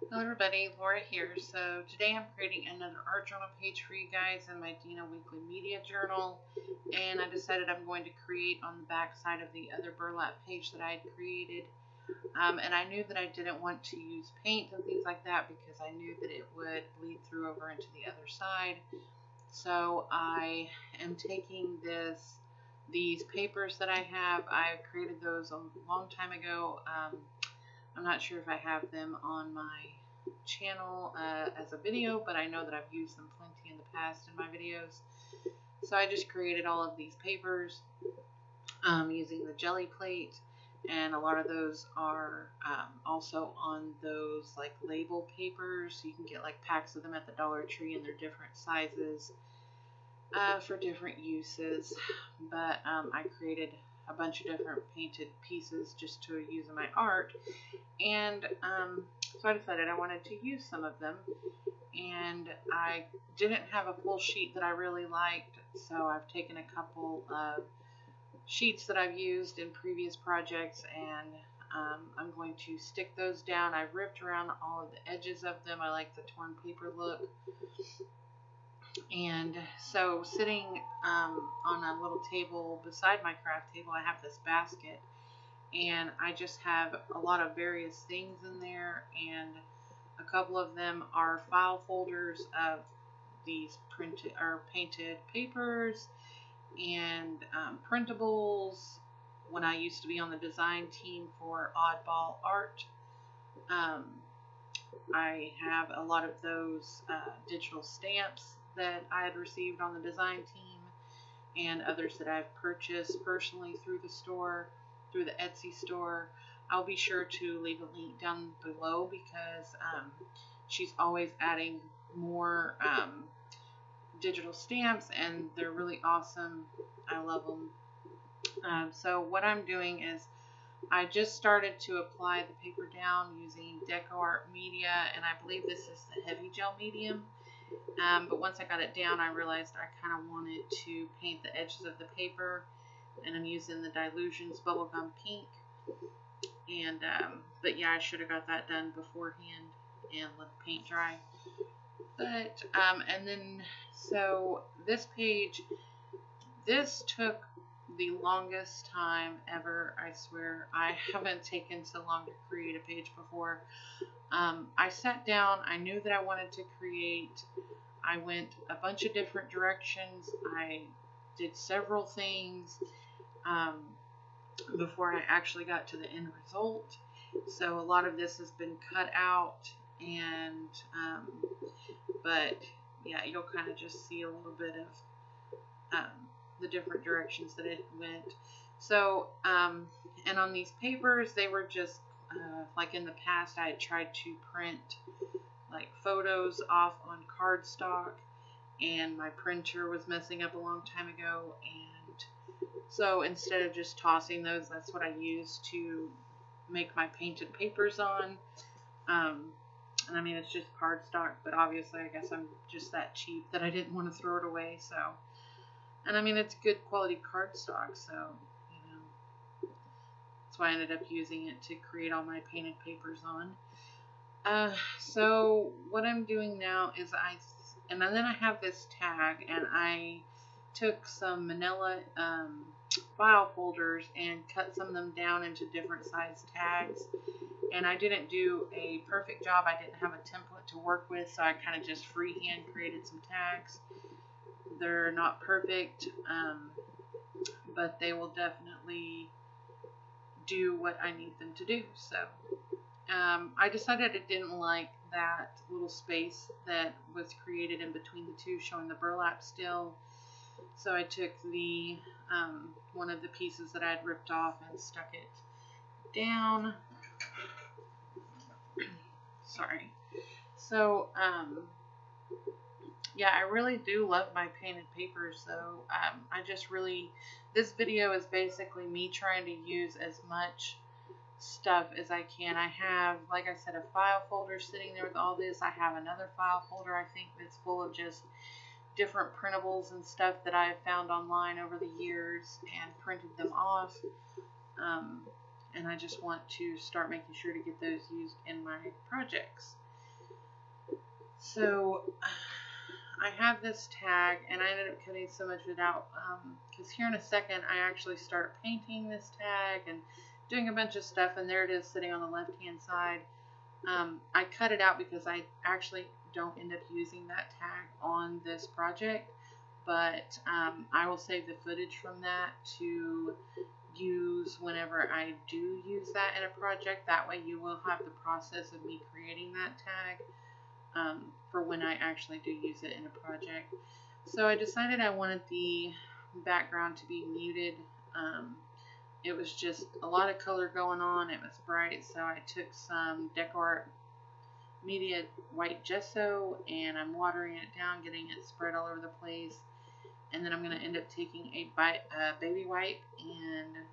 Hello everybody, Laura here. So today I'm creating another art journal page for you guys in my Dina weekly media journal, and I decided I'm going to create on the back side of the other burlap page that I had created. And I knew that I didn't want to use paint and things like that because I knew that it would bleed through over into the other side. So I am taking these papers that I have. I created those a long time ago. I'm not sure if I have them on my channel as a video, but I know that I've used them plenty in the past in my videos. So I just created all of these papers using the jelly plate, and a lot of those are also on those like label papers. You can get like packs of them at the Dollar Tree, and they're different sizes for different uses. But I created a bunch of different painted pieces just to use in my art, and so I decided I wanted to use some of them, and I didn't have a full sheet that I really liked, so I've taken a couple of sheets that I've used in previous projects, and I'm going to stick those down. I've ripped around all of the edges of them. I like the torn paper look. And so sitting on a little table beside my craft table, I have this basket, and I just have a lot of various things in there, and a couple of them are file folders of these printed or painted papers and printables. When I used to be on the design team for Oddball Art, I have a lot of those digital stamps that I had received on the design team, and others that I've purchased personally through the store, through the Etsy store. I'll be sure to leave a link down below because she's always adding more digital stamps, and they're really awesome. I love them. So what I'm doing is I just started to apply the paper down using Deco Art Media, and I believe this is the heavy gel medium. But once I got it down, I realized I kind of wanted to paint the edges of the paper, and I'm using the Dilutions Bubblegum Pink. And but yeah, I should have got that done beforehand and let the paint dry. But and then so this page, this took the longest time ever. I swear I haven't taken so long to create a page before. I sat down, I knew that I wanted to create. I went a bunch of different directions. I did several things before I actually got to the end result. So a lot of this has been cut out, and but yeah, you'll kind of just see a little bit of the different directions that it went. So and on these papers, they were just like in the past I had tried to print like photos off on cardstock, and my printer was messing up a long time ago, and so instead of just tossing those, that's what I used to make my painted papers on. And I mean, it's just cardstock, but obviously I guess I'm just that cheap that I didn't want to throw it away. So, and I mean, it's good quality cardstock, so you know, that's why I ended up using it to create all my painted papers on. So what I'm doing now is and then I have this tag, and I took some manila file folders and cut some of them down into different size tags, and I didn't do a perfect job. I didn't have a template to work with, so I kind of just freehand created some tags. They're not perfect, but they will definitely do what I need them to do. So I decided I didn't like that little space that was created in between the two, showing the burlap still. So I took the one of the pieces that I had ripped off and stuck it down. Sorry. So yeah, I really do love my painted papers, though. I just really, this video is basically me trying to use as much stuff as I can. I have, like I said, a file folder sitting there with all this. I have another file folder, I think, that's full of just different printables and stuff that I have found online over the years and printed them off. and I just want to start making sure to get those used in my projects. So I have this tag, and I ended up cutting so much of it out because here in a second I actually start painting this tag and doing a bunch of stuff, and there it is sitting on the left hand side. I cut it out because I actually don't end up using that tag on this project, but I will save the footage from that to use whenever I do use that in a project. That way you will have the process of me creating that tag for when I actually do use it in a project. So I decided I wanted the background to be muted. It was just a lot of color going on. It was bright, so I took some Decor Media white gesso and I'm watering it down, getting it spread all over the place. And then I'm going to end up taking a baby wipe and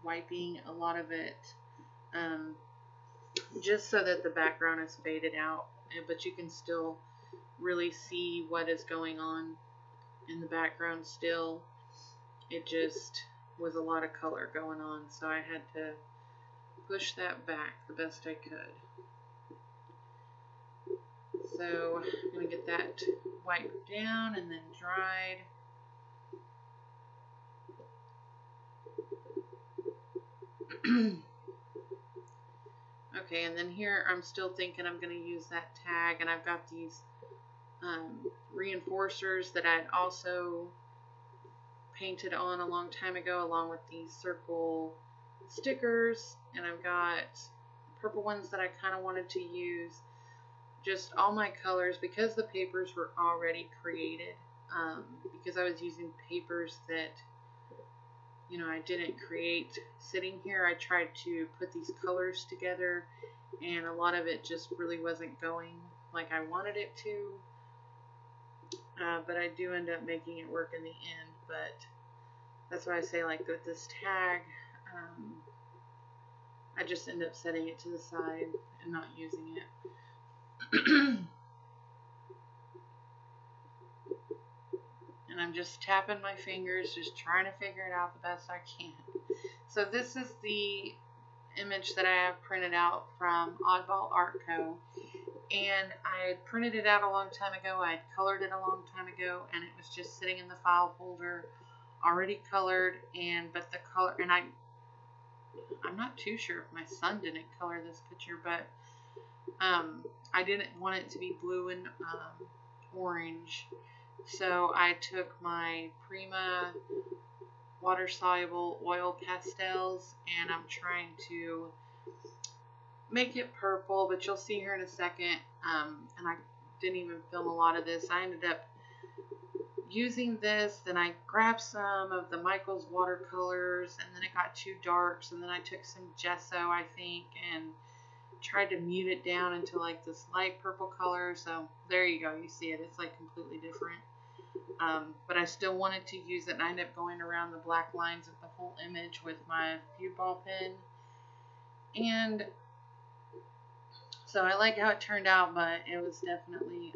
wiping a lot of it just so that the background is faded out, but you can still really see what is going on in the background still. It just was a lot of color going on, so I had to push that back the best I could. So I'm going to get that wiped down and then dried. Okay, and then here I'm still thinking I'm going to use that tag, and I've got these reinforcers that I'd also painted on a long time ago along with these circle stickers, and I've got purple ones that I kind of wanted to use. Just all my colors, because the papers were already created, because I was using papers that, you know, I didn't create sitting here. I tried to put these colors together, and a lot of it just really wasn't going like I wanted it to. But I do end up making it work in the end. But that's why I say, like with this tag, I just end up setting it to the side and not using it. And I'm just tapping my fingers, just trying to figure it out the best I can. So this is the image that I have printed out from Oddball Art Co. And I had printed it out a long time ago. I had colored it a long time ago, and it was just sitting in the file folder, already colored. But the color, and I'm not too sure if my son didn't color this picture, but I didn't want it to be blue and orange. So I took my Prima water-soluble oil pastels, and I'm trying to make it purple, but you'll see here in a second. And I didn't even film a lot of this. I ended up using this, then I grabbed some of the Michaels watercolors, and then it got too dark, so then I took some gesso, I think, and tried to mute it down into like this light purple color. So there you go, you see it, it's like completely different. But I still wanted to use it, and I ended up going around the black lines of the whole image with my feud ball pen. And so I like how it turned out, but it was definitely,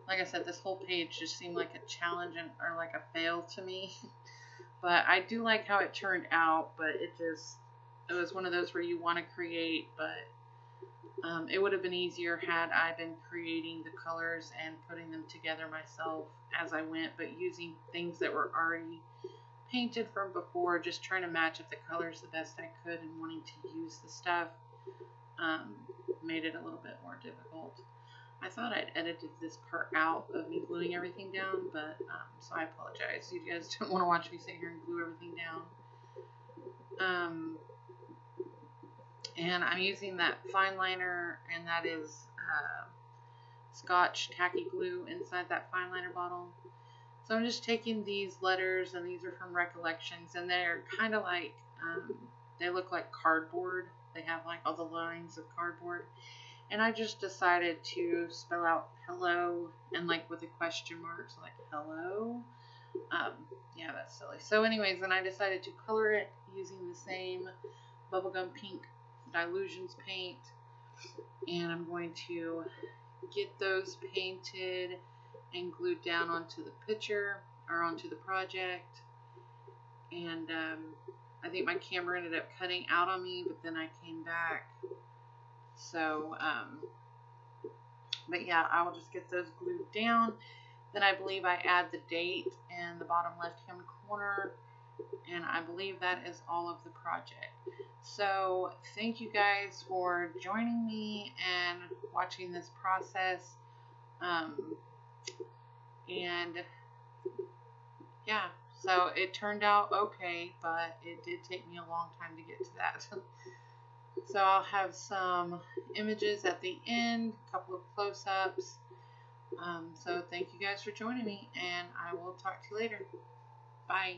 like I said, this whole page just seemed like a challenge or like a fail to me. But I do like how it turned out, but it was one of those where you want to create, but it would have been easier had I been creating the colors and putting them together myself as I went, but using things that were already painted from before, just trying to match up the colors the best I could and wanting to use the stuff, made it a little bit more difficult. I thought I'd edited this part out of me gluing everything down, but so I apologize. You guys don't want to watch me sit here and glue everything down. And I'm using that fine liner, and that is Scotch tacky glue inside that fine liner bottle. So I'm just taking these letters, and these are from Recollections, and they're kind of like, they look like cardboard. They have like all the lines of cardboard. And I just decided to spell out hello, and like with a question mark, so like hello. Yeah, that's silly. So anyways, then I decided to color it using the same bubblegum pink Dilutions paint, and I'm going to get those painted and glued down onto the picture or onto the project. And I think my camera ended up cutting out on me, but then I came back. So, but yeah, I will just get those glued down. Then I believe I add the date in the bottom left-hand corner, and I believe that is all of the project. So thank you guys for joining me and watching this process. And yeah, so it turned out okay, but it did take me a long time to get to that. So I'll have some images at the end, a couple of close-ups. So thank you guys for joining me, and I will talk to you later. Bye.